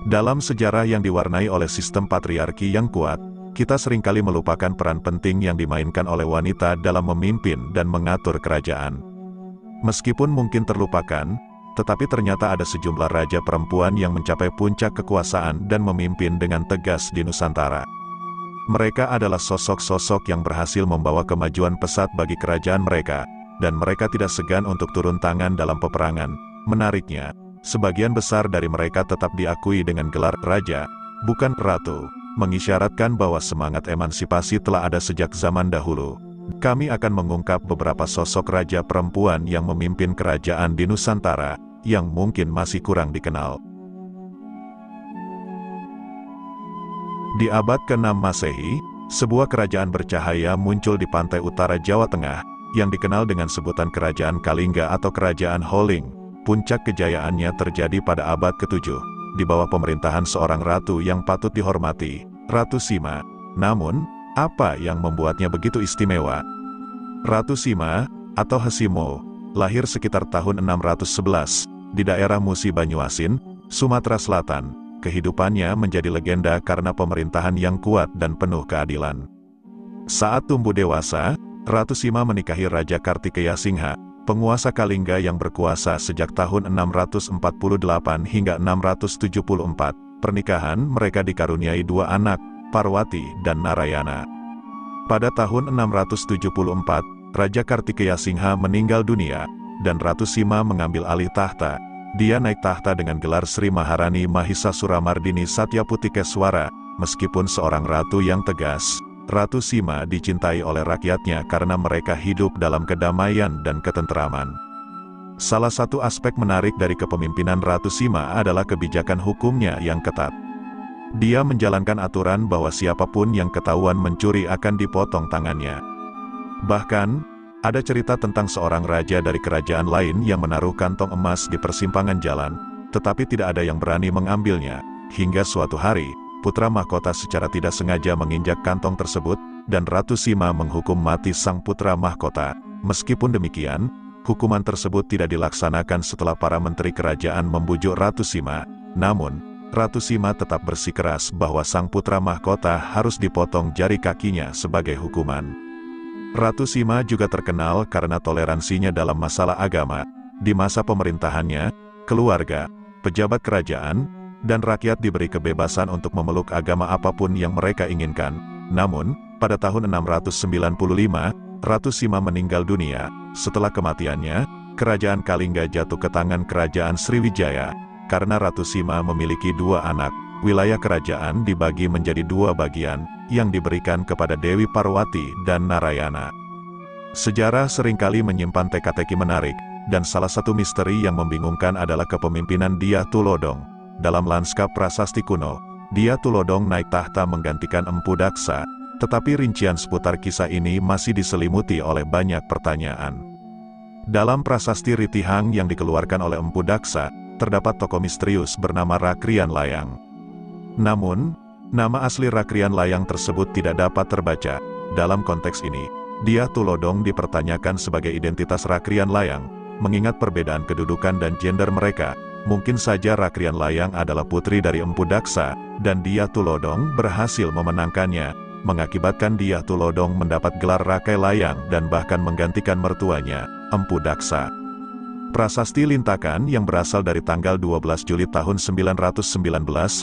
Dalam sejarah yang diwarnai oleh sistem patriarki yang kuat, kita seringkali melupakan peran penting yang dimainkan oleh wanita dalam memimpin dan mengatur kerajaan. Meskipun mungkin terlupakan, tetapi ternyata ada sejumlah raja perempuan yang mencapai puncak kekuasaan dan memimpin dengan tegas di Nusantara. Mereka adalah sosok-sosok yang berhasil membawa kemajuan pesat bagi kerajaan mereka, dan mereka tidak segan untuk turun tangan dalam peperangan. Menariknya, sebagian besar dari mereka tetap diakui dengan gelar raja, bukan ratu, mengisyaratkan bahwa semangat emansipasi telah ada sejak zaman dahulu. Kami akan mengungkap beberapa sosok raja perempuan yang memimpin kerajaan di Nusantara, yang mungkin masih kurang dikenal. Di abad ke-6 Masehi, sebuah kerajaan bercahaya muncul di pantai utara Jawa Tengah, yang dikenal dengan sebutan Kerajaan Kalingga atau Kerajaan Holling. Puncak kejayaannya terjadi pada abad ke-7, di bawah pemerintahan seorang ratu yang patut dihormati, Ratu Sima. Namun, apa yang membuatnya begitu istimewa? Ratu Sima, atau Hesimo, lahir sekitar tahun 611, di daerah Musi Banyuasin, Sumatera Selatan. Kehidupannya menjadi legenda karena pemerintahan yang kuat dan penuh keadilan. Saat tumbuh dewasa, Ratu Sima menikahi Raja Kartikeya Singha, penguasa Kalingga yang berkuasa sejak tahun 648 hingga 674. Pernikahan mereka dikaruniai dua anak, Parwati dan Narayana. Pada tahun 674, Raja Kartikeya Singha meninggal dunia, dan Ratu Sima mengambil alih tahta. Dia naik tahta dengan gelar Sri Maharani Mahisasuramardini Satyaputikeswara. Meskipun seorang ratu yang tegas, Ratu Sima dicintai oleh rakyatnya karena mereka hidup dalam kedamaian dan ketentraman. Salah satu aspek menarik dari kepemimpinan Ratu Sima adalah kebijakan hukumnya yang ketat. Dia menjalankan aturan bahwa siapapun yang ketahuan mencuri akan dipotong tangannya. Bahkan, ada cerita tentang seorang raja dari kerajaan lain yang menaruh kantong emas di persimpangan jalan, tetapi tidak ada yang berani mengambilnya. Hingga suatu hari, putra mahkota secara tidak sengaja menginjak kantong tersebut, dan Ratu Sima menghukum mati sang putra mahkota. Meskipun demikian, hukuman tersebut tidak dilaksanakan setelah para menteri kerajaan membujuk Ratu Sima. Namun, Ratu Sima tetap bersikeras bahwa sang putra mahkota harus dipotong jari kakinya sebagai hukuman. Ratu Sima juga terkenal karena toleransinya dalam masalah agama. Di masa pemerintahannya, keluarga, pejabat kerajaan, dan rakyat diberi kebebasan untuk memeluk agama apapun yang mereka inginkan. Namun, pada tahun 695, Ratu Sima meninggal dunia. Setelah kematiannya, kerajaan Kalingga jatuh ke tangan kerajaan Sriwijaya. Karena Ratu Sima memiliki dua anak, wilayah kerajaan dibagi menjadi dua bagian, yang diberikan kepada Dewi Parwati dan Narayana. Sejarah seringkali menyimpan teka-teki menarik, dan salah satu misteri yang membingungkan adalah kepemimpinan Dyah Tulodong. Dalam lanskap prasasti kuno, Dyah Tulodong naik tahta menggantikan Empu Daksa, tetapi rincian seputar kisah ini masih diselimuti oleh banyak pertanyaan. Dalam prasasti Ritihang yang dikeluarkan oleh Empu Daksa, terdapat tokoh misterius bernama Rakrian Layang. Namun, nama asli Rakrian Layang tersebut tidak dapat terbaca. Dalam konteks ini, Dyah Tulodong dipertanyakan sebagai identitas Rakrian Layang, mengingat perbedaan kedudukan dan gender mereka. Mungkin saja Rakrian Layang adalah putri dari Empu Daksa, dan Dyah Tulodong berhasil memenangkannya, mengakibatkan Dyah Tulodong mendapat gelar Rakai Layang dan bahkan menggantikan mertuanya, Empu Daksa. Prasasti Lintakan yang berasal dari tanggal 12 Juli tahun 919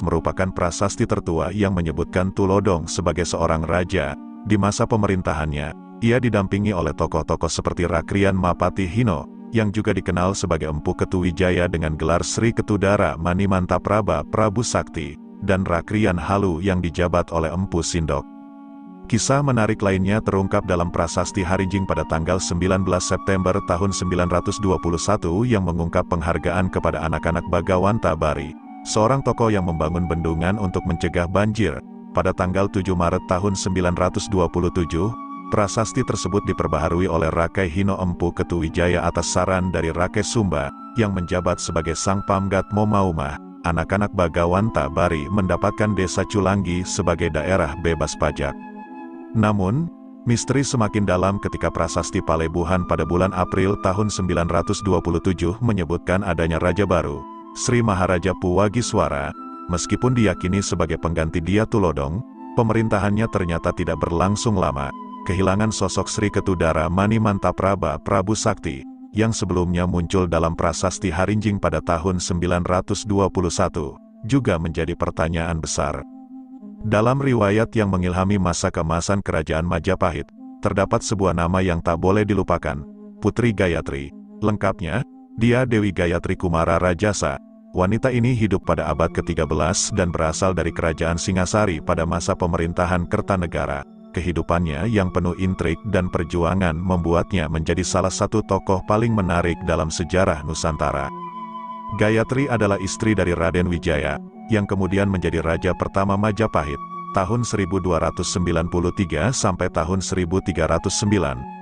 merupakan prasasti tertua yang menyebutkan Tulodong sebagai seorang raja. Di masa pemerintahannya, ia didampingi oleh tokoh-tokoh seperti Rakrian Mapati Hino, yang juga dikenal sebagai Empu Ketuwijaya dengan gelar Sri Ketudara Manimantapraba Prabu Sakti, dan Rakrian Halu yang dijabat oleh Empu Sindok. Kisah menarik lainnya terungkap dalam prasasti Harijing pada tanggal 19 September tahun 921 yang mengungkap penghargaan kepada anak-anak Bagawan Tabari, seorang tokoh yang membangun bendungan untuk mencegah banjir. Pada tanggal 7 Maret tahun 927, prasasti tersebut diperbaharui oleh Rakai Hino Empu Ketuwijaya atas saran dari Rakai Sumba, yang menjabat sebagai Sang Pamgat Momaumah. Anak-anak Bagawan Tabari mendapatkan desa Culanggi sebagai daerah bebas pajak. Namun, misteri semakin dalam ketika prasasti Palebuhan pada bulan April tahun 927 menyebutkan adanya raja baru, Sri Maharaja Puwagiswara, Meskipun diyakini sebagai pengganti Dia Tulodong, pemerintahannya ternyata tidak berlangsung lama. Kehilangan sosok Sri Ketudara Mani Mantapraba Prabu Sakti, yang sebelumnya muncul dalam prasasti Harinjing pada tahun 921, juga menjadi pertanyaan besar. Dalam riwayat yang mengilhami masa keemasan Kerajaan Majapahit, terdapat sebuah nama yang tak boleh dilupakan, Putri Gayatri. Lengkapnya, Dia Dewi Gayatri Kumara Rajasa. Wanita ini hidup pada abad ke-13 dan berasal dari Kerajaan Singasari pada masa pemerintahan Kertanegara. Kehidupannya yang penuh intrik dan perjuangan membuatnya menjadi salah satu tokoh paling menarik dalam sejarah Nusantara. Gayatri adalah istri dari Raden Wijaya, yang kemudian menjadi raja pertama Majapahit, tahun 1293 sampai tahun 1309.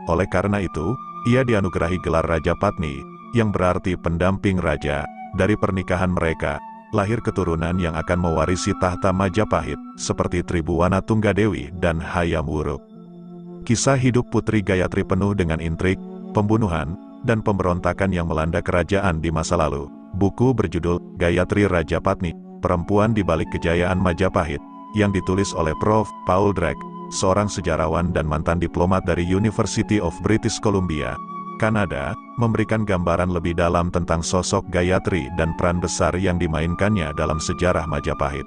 Oleh karena itu, ia dianugerahi gelar Raja Patni, yang berarti pendamping raja. Dari pernikahan mereka, lahir keturunan yang akan mewarisi tahta Majapahit, seperti Tribuwana Tunggadewi dan Hayam Wuruk. Kisah hidup Putri Gayatri penuh dengan intrik, pembunuhan, dan pemberontakan yang melanda kerajaan di masa lalu. Buku berjudul Gayatri Rajapatni, Perempuan di Balik Kejayaan Majapahit, yang ditulis oleh Prof. Paul Drake, seorang sejarawan dan mantan diplomat dari University of British Columbia, Kanada, memberikan gambaran lebih dalam tentang sosok Gayatri dan peran besar yang dimainkannya dalam sejarah Majapahit.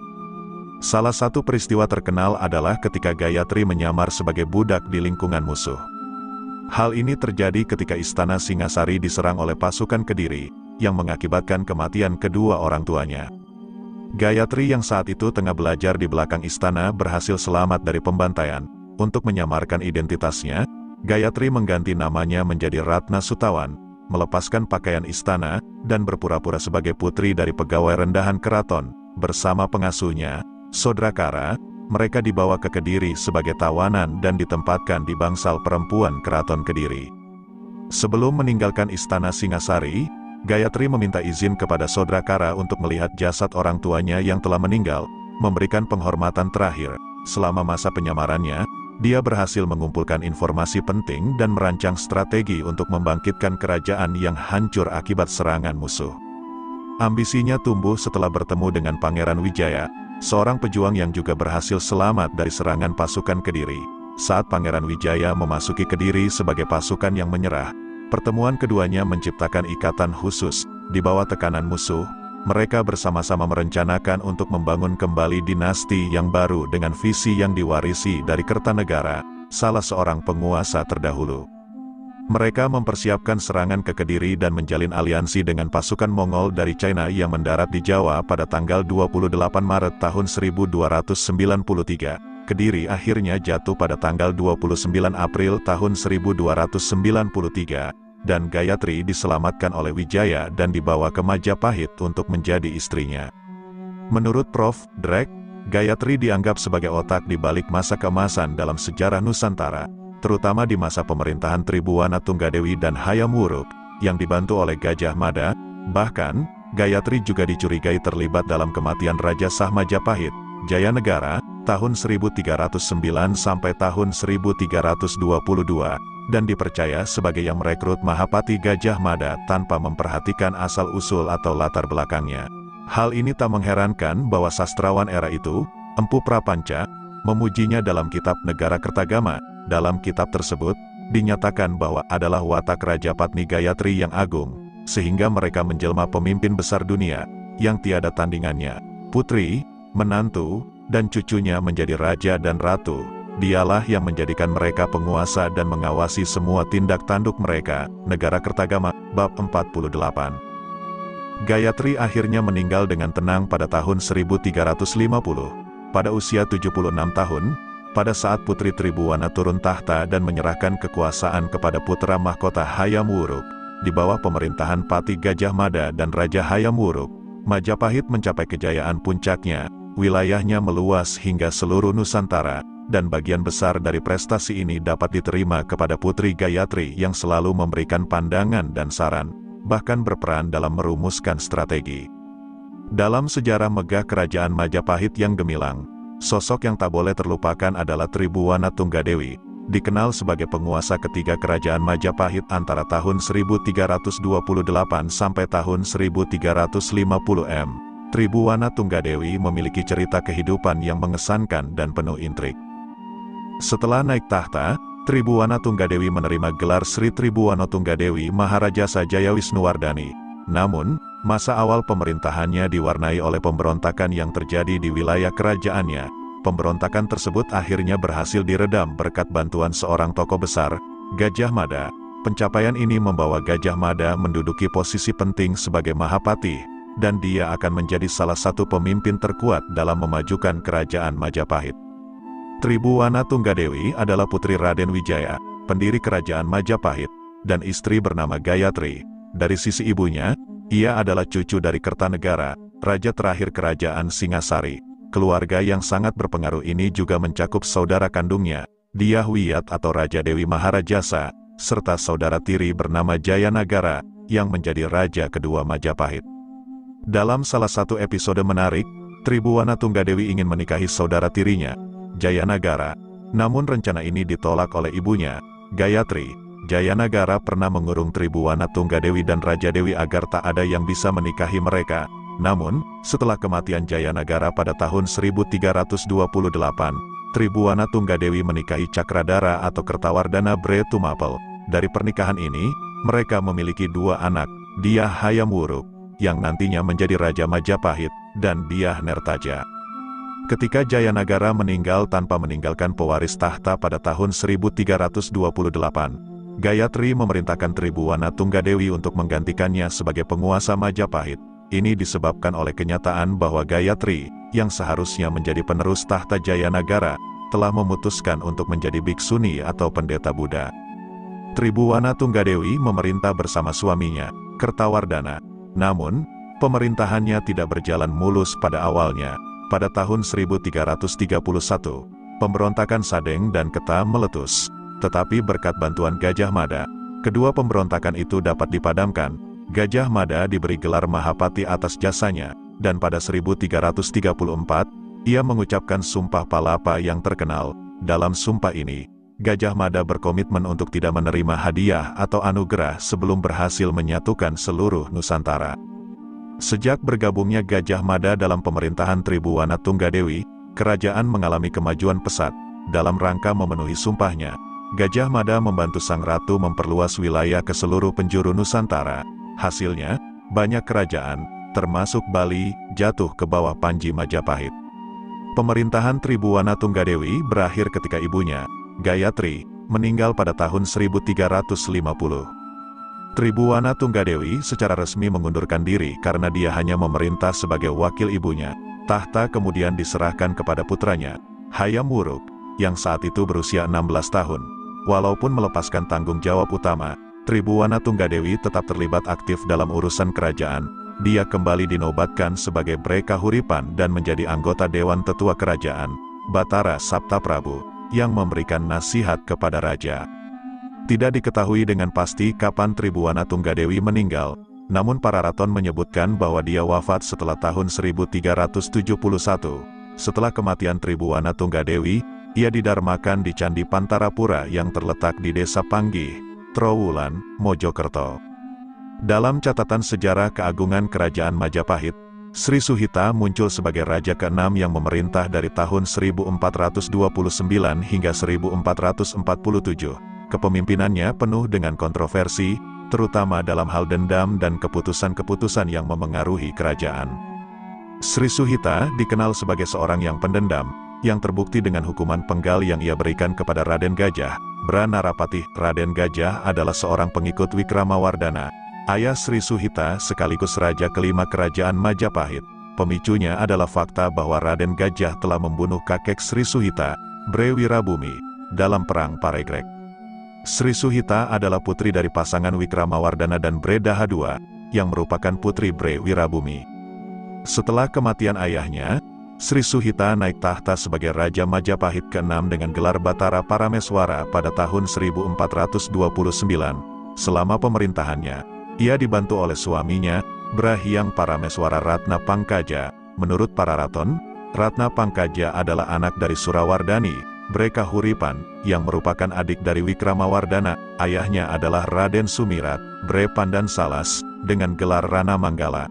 Salah satu peristiwa terkenal adalah ketika Gayatri menyamar sebagai budak di lingkungan musuh. Hal ini terjadi ketika Istana Singasari diserang oleh pasukan Kediri, yang mengakibatkan kematian kedua orang tuanya. Gayatri yang saat itu tengah belajar di belakang istana berhasil selamat dari pembantaian. Untuk menyamarkan identitasnya, Gayatri mengganti namanya menjadi Ratna Sutawan, melepaskan pakaian istana, dan berpura-pura sebagai putri dari pegawai rendahan keraton. Bersama pengasuhnya, Sodrakara, mereka dibawa ke Kediri sebagai tawanan dan ditempatkan di bangsal perempuan keraton Kediri. Sebelum meninggalkan istana Singasari, Gayatri meminta izin kepada Sodrakara untuk melihat jasad orang tuanya yang telah meninggal, memberikan penghormatan terakhir. Selama masa penyamarannya, dia berhasil mengumpulkan informasi penting dan merancang strategi untuk membangkitkan kerajaan yang hancur akibat serangan musuh. Ambisinya tumbuh setelah bertemu dengan Pangeran Wijaya, seorang pejuang yang juga berhasil selamat dari serangan pasukan Kediri. Saat Pangeran Wijaya memasuki Kediri sebagai pasukan yang menyerah, pertemuan keduanya menciptakan ikatan khusus. Di bawah tekanan musuh, mereka bersama-sama merencanakan untuk membangun kembali dinasti yang baru dengan visi yang diwarisi dari Kertanegara, salah seorang penguasa terdahulu. Mereka mempersiapkan serangan ke Kediri dan menjalin aliansi dengan pasukan Mongol dari China yang mendarat di Jawa pada tanggal 28 Maret tahun 1293. Kediri akhirnya jatuh pada tanggal 29 April tahun 1293. Dan Gayatri diselamatkan oleh Wijaya dan dibawa ke Majapahit untuk menjadi istrinya. Menurut Prof. Drake, Gayatri dianggap sebagai otak di balik masa keemasan dalam sejarah Nusantara, terutama di masa pemerintahan Tribuwana Tunggadewi dan Hayam Wuruk, yang dibantu oleh Gajah Mada. Bahkan, Gayatri juga dicurigai terlibat dalam kematian Raja Sah Majapahit, Jayanegara, tahun 1309 sampai tahun 1322. Dan dipercaya sebagai yang merekrut Mahapati Gajah Mada tanpa memperhatikan asal-usul atau latar belakangnya. Hal ini tak mengherankan bahwa sastrawan era itu, Empu Prapanca, memujinya dalam kitab Negara Kertagama. Dalam kitab tersebut, dinyatakan bahwa adalah watak Raja Patni Gayatri yang agung, sehingga mereka menjelma pemimpin besar dunia, yang tiada tandingannya. Putri, menantu, dan cucunya menjadi raja dan ratu. Dialah yang menjadikan mereka penguasa dan mengawasi semua tindak tanduk mereka. Negara Kertagama, bab 48. Gayatri akhirnya meninggal dengan tenang pada tahun 1350, pada usia 76 tahun, pada saat Putri Tribuwana turun tahta dan menyerahkan kekuasaan kepada putra mahkota Hayam Wuruk. Di bawah pemerintahan Pati Gajah Mada dan Raja Hayam Wuruk, Majapahit mencapai kejayaan puncaknya, wilayahnya meluas hingga seluruh Nusantara, dan bagian besar dari prestasi ini dapat diterima kepada Putri Gayatri yang selalu memberikan pandangan dan saran, bahkan berperan dalam merumuskan strategi. Dalam sejarah megah kerajaan Majapahit yang gemilang, sosok yang tak boleh terlupakan adalah Tribuwana Tunggadewi, dikenal sebagai penguasa ketiga kerajaan Majapahit antara tahun 1328 sampai tahun 1350 m. Tribhuwana Tunggadewi memiliki cerita kehidupan yang mengesankan dan penuh intrik. Setelah naik tahta, Tribhuwana Tunggadewi menerima gelar Sri Tribhuwana Tunggadewi Maharajasa Jayawisnuwardhani. Namun, masa awal pemerintahannya diwarnai oleh pemberontakan yang terjadi di wilayah kerajaannya. Pemberontakan tersebut akhirnya berhasil diredam berkat bantuan seorang tokoh besar, Gajah Mada. Pencapaian ini membawa Gajah Mada menduduki posisi penting sebagai Mahapati, dan dia akan menjadi salah satu pemimpin terkuat dalam memajukan kerajaan Majapahit. Tribhuwana Tunggadewi adalah putri Raden Wijaya, pendiri kerajaan Majapahit, dan istri bernama Gayatri. Dari sisi ibunya, ia adalah cucu dari Kertanegara, raja terakhir kerajaan Singasari. Keluarga yang sangat berpengaruh ini juga mencakup saudara kandungnya, Dyah Wiyat atau Raja Dewi Maharajasa, serta saudara tiri bernama Jayanagara, yang menjadi raja kedua Majapahit. Dalam salah satu episode menarik, Tribhuwana Tunggadewi ingin menikahi saudara tirinya, Jayanagara. Namun rencana ini ditolak oleh ibunya, Gayatri. Jayanagara pernah mengurung Tribhuwana Tunggadewi dan Raja Dewi agar tak ada yang bisa menikahi mereka. Namun, setelah kematian Jayanagara pada tahun 1328, Tribhuwana Tunggadewi menikahi Cakradara atau Kertawardhana Bre Tumapel. Dari pernikahan ini, mereka memiliki dua anak, Dyah Hayamwuruk, yang nantinya menjadi Raja Majapahit, dan Dyah Nertaja. Ketika Jayanagara meninggal tanpa meninggalkan pewaris tahta pada tahun 1328, Gayatri memerintahkan Tribhuwana Tunggadewi untuk menggantikannya sebagai penguasa Majapahit. Ini disebabkan oleh kenyataan bahwa Gayatri, yang seharusnya menjadi penerus tahta Jayanagara, telah memutuskan untuk menjadi biksuni atau pendeta Buddha. Tribhuwana Tunggadewi memerintah bersama suaminya, Kertawardhana. Namun, pemerintahannya tidak berjalan mulus pada awalnya. Pada tahun 1331, pemberontakan Sadeng dan Keta meletus. Tetapi berkat bantuan Gajah Mada, kedua pemberontakan itu dapat dipadamkan. Gajah Mada diberi gelar Mahapati atas jasanya, dan pada 1334, ia mengucapkan Sumpah Palapa yang terkenal. Dalam sumpah ini, Gajah Mada berkomitmen untuk tidak menerima hadiah atau anugerah sebelum berhasil menyatukan seluruh Nusantara. Sejak bergabungnya Gajah Mada dalam pemerintahan Tribhuwana Tunggadewi, kerajaan mengalami kemajuan pesat. Dalam rangka memenuhi sumpahnya, Gajah Mada membantu sang ratu memperluas wilayah ke seluruh penjuru Nusantara. Hasilnya, banyak kerajaan, termasuk Bali, jatuh ke bawah Panji Majapahit. Pemerintahan Tribhuwana Tunggadewi berakhir ketika ibunya, Gayatri, meninggal pada tahun 1350. Tribhuwana Tunggadewi secara resmi mengundurkan diri karena dia hanya memerintah sebagai wakil ibunya. Tahta kemudian diserahkan kepada putranya, Hayamwuruk, yang saat itu berusia 16 tahun. Walaupun melepaskan tanggung jawab utama, Tribhuwana Tunggadewi tetap terlibat aktif dalam urusan kerajaan. Dia kembali dinobatkan sebagai Bre Kahuripan dan menjadi anggota Dewan Tetua Kerajaan, Batara Sapta Prabu, yang memberikan nasihat kepada raja. Tidak diketahui dengan pasti kapan Tribhuwana Tunggadewi meninggal, namun para raton menyebutkan bahwa dia wafat setelah tahun 1371. Setelah kematian Tribhuwana Tunggadewi, ia didarmakan di Candi Pantarapura yang terletak di Desa Panggih, Trowulan, Mojokerto. Dalam catatan sejarah keagungan kerajaan Majapahit, Sri Suhita muncul sebagai raja ke-6 yang memerintah dari tahun 1429 hingga 1447. Kepemimpinannya penuh dengan kontroversi, terutama dalam hal dendam dan keputusan-keputusan yang memengaruhi kerajaan. Sri Suhita dikenal sebagai seorang yang pendendam, yang terbukti dengan hukuman penggal yang ia berikan kepada Raden Gajah, Bra Narapati. Raden Gajah adalah seorang pengikut Wikramawardhana, ayah Sri Suhita sekaligus raja kelima kerajaan Majapahit. Pemicunya adalah fakta bahwa Raden Gajah telah membunuh kakek Sri Suhita, Bre Wirabumi, dalam Perang Paregrek. Sri Suhita adalah putri dari pasangan Wikramawardhana dan Bre Daha II, yang merupakan putri Bre Wirabumi. Setelah kematian ayahnya, Sri Suhita naik tahta sebagai Raja Majapahit ke-6 dengan gelar Batara Parameswara pada tahun 1429. Selama pemerintahannya, ia dibantu oleh suaminya, Brahyang Parameswara Ratna Pangkaja. Menurut para raton, Ratna Pangkaja adalah anak dari Surawardhani, Bre Kahuripan, yang merupakan adik dari Wikramawardhana. Ayahnya adalah Raden Sumirat, Bre Pandan Salas, dengan gelar Rana Manggala.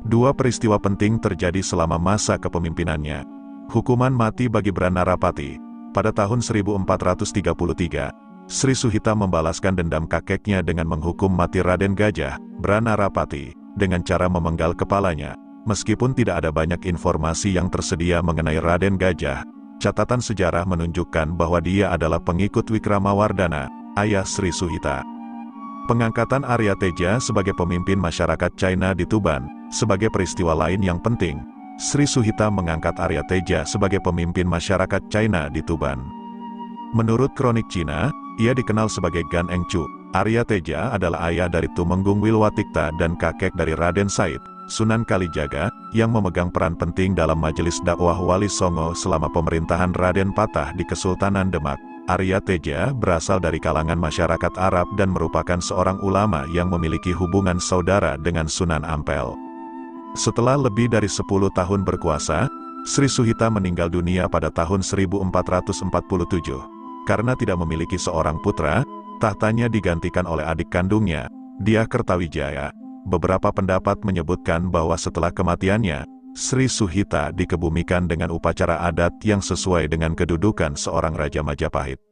Dua peristiwa penting terjadi selama masa kepemimpinannya. Hukuman mati bagi Branarapati. Pada tahun 1433, Sri Suhita membalaskan dendam kakeknya dengan menghukum mati Raden Gajah, Branarapati, dengan cara memenggal kepalanya. Meskipun tidak ada banyak informasi yang tersedia mengenai Raden Gajah, catatan sejarah menunjukkan bahwa dia adalah pengikut Wikramawardhana, ayah Sri Suhita. Pengangkatan Arya Teja sebagai pemimpin masyarakat China di Tuban, sebagai peristiwa lain yang penting. Sri Suhita mengangkat Arya Teja sebagai pemimpin masyarakat China di Tuban. Menurut kronik Cina, ia dikenal sebagai Gan Engcu. Arya Teja adalah ayah dari Tumenggung Wilwatikta dan kakek dari Raden Said, Sunan Kalijaga, yang memegang peran penting dalam majelis dakwah Wali Songo selama pemerintahan Raden Patah di Kesultanan Demak. Arya Teja berasal dari kalangan masyarakat Arab dan merupakan seorang ulama yang memiliki hubungan saudara dengan Sunan Ampel. Setelah lebih dari 10 tahun berkuasa, Sri Suhita meninggal dunia pada tahun 1447. Karena tidak memiliki seorang putra, tahtanya digantikan oleh adik kandungnya, Dyah Kertawijaya. Beberapa pendapat menyebutkan bahwa setelah kematiannya, Sri Suhita dikebumikan dengan upacara adat yang sesuai dengan kedudukan seorang Raja Majapahit.